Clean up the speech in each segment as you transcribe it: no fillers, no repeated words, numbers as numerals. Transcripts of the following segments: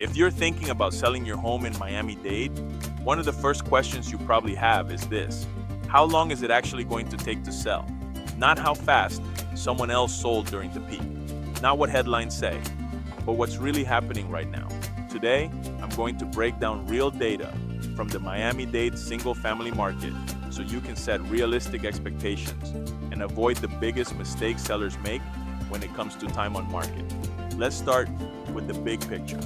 If you're thinking about selling your home in Miami-Dade, one of the first questions you probably have is this: how long is it actually going to take to sell? Not how fast someone else sold during the peak. Not what headlines say, but what's really happening right now. Today, I'm going to break down real data from the Miami-Dade single-family market so you can set realistic expectations and avoid the biggest mistakes sellers make when it comes to time on market. Let's start with the big picture.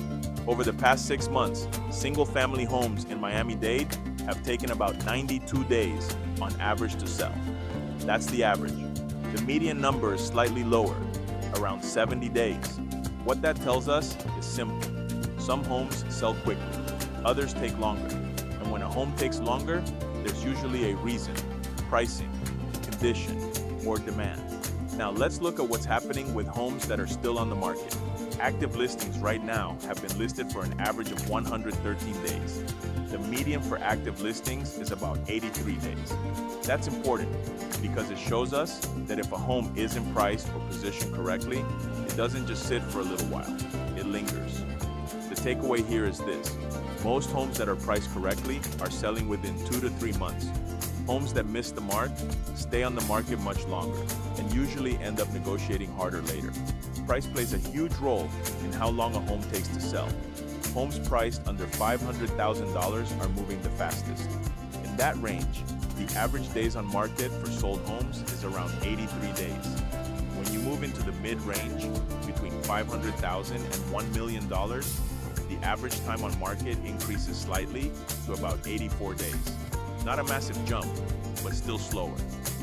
Over the past 6 months, single-family homes in Miami-Dade have taken about 92 days on average to sell. That's the average. The median number is slightly lower, around 70 days. What that tells us is simple. Some homes sell quickly, others take longer. And when a home takes longer, there's usually a reason: pricing, condition, or demand. Now let's look at what's happening with homes that are still on the market. Active listings right now have been listed for an average of 113 days. The median for active listings is about 83 days. That's important because it shows us that if a home isn't priced or positioned correctly, it doesn't just sit for a little while, it lingers. The takeaway here is this: most homes that are priced correctly are selling within 2 to 3 months. Homes that miss the mark stay on the market much longer and usually end up negotiating harder later. Price plays a huge role in how long a home takes to sell. Homes priced under $500,000 are moving the fastest. In that range, the average days on market for sold homes is around 83 days. When you move into the mid-range, between $500,000 and $1 million, the average time on market increases slightly to about 84 days. Not a massive jump, but still slower.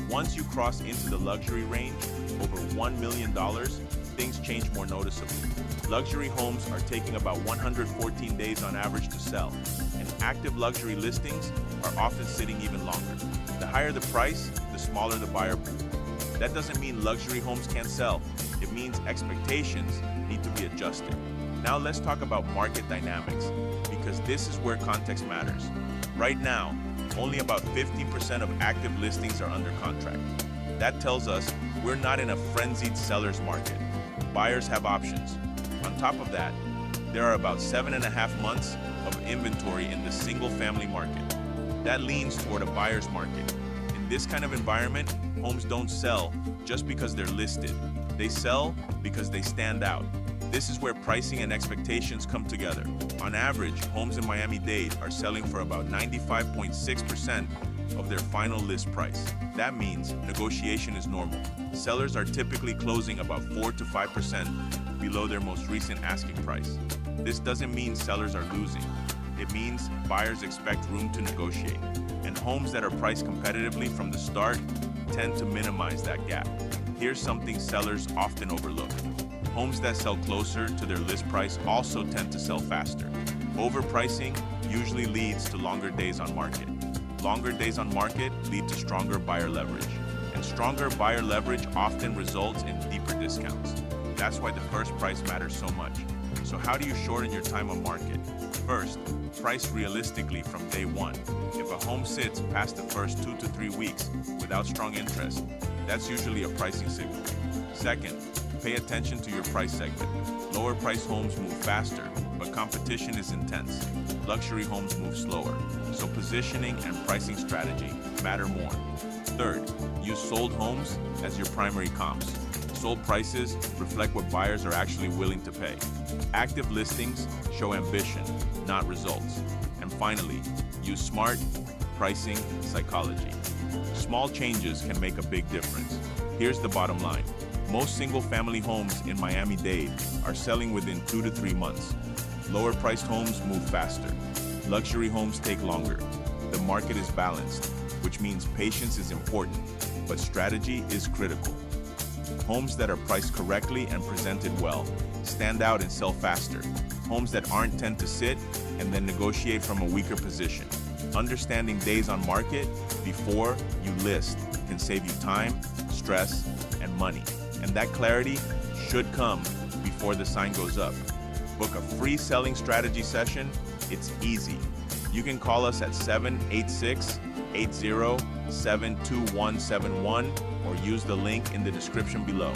Once you cross into the luxury range, over $1 million, things change more noticeably. Luxury homes are taking about 114 days on average to sell, and active luxury listings are often sitting even longer. The higher the price, the smaller the buyer pool. That doesn't mean luxury homes can't sell. It means expectations need to be adjusted. Now let's talk about market dynamics, because this is where context matters. Right now, only about 15% of active listings are under contract. That tells us we're not in a frenzied seller's market. Buyers have options. On top of that, there are about 7.5 months of inventory in the single-family market. That leans toward a buyer's market. In this kind of environment, homes don't sell just because they're listed. They sell because they stand out. This is where pricing and expectations come together. On average, homes in Miami-Dade are selling for about 95.6% of their final list price. That means negotiation is normal. Sellers are typically closing about 4 to 5% below their most recent asking price. This doesn't mean sellers are losing. It means buyers expect room to negotiate. And homes that are priced competitively from the start tend to minimize that gap. Here's something sellers often overlook. Homes that sell closer to their list price also tend to sell faster. Overpricing usually leads to longer days on market. Longer days on market lead to stronger buyer leverage. And stronger buyer leverage often results in deeper discounts. That's why the first price matters so much. So how do you shorten your time on market? First, price realistically from day one. If a home sits past the first 2 to 3 weeks without strong interest, that's usually a pricing signal. Second, pay attention to your price segment. Lower price homes move faster, but competition is intense. Luxury homes move slower, so positioning and pricing strategy matter more. Third, use sold homes as your primary comps. Sold prices reflect what buyers are actually willing to pay. Active listings show ambition, not results. And finally, use smart pricing psychology. Small changes can make a big difference. Here's the bottom line. Most single-family homes in Miami-Dade are selling within 2 to 3 months. Lower-priced homes move faster. Luxury homes take longer. The market is balanced, which means patience is important, but strategy is critical. Homes that are priced correctly and presented well stand out and sell faster. Homes that aren't tend to sit and then negotiate from a weaker position. Understanding days on market before you list can save you time, stress, and money. And that clarity should come before the sign goes up. Book a free selling strategy session. It's easy. You can call us at 786-807-2171 or use the link in the description below.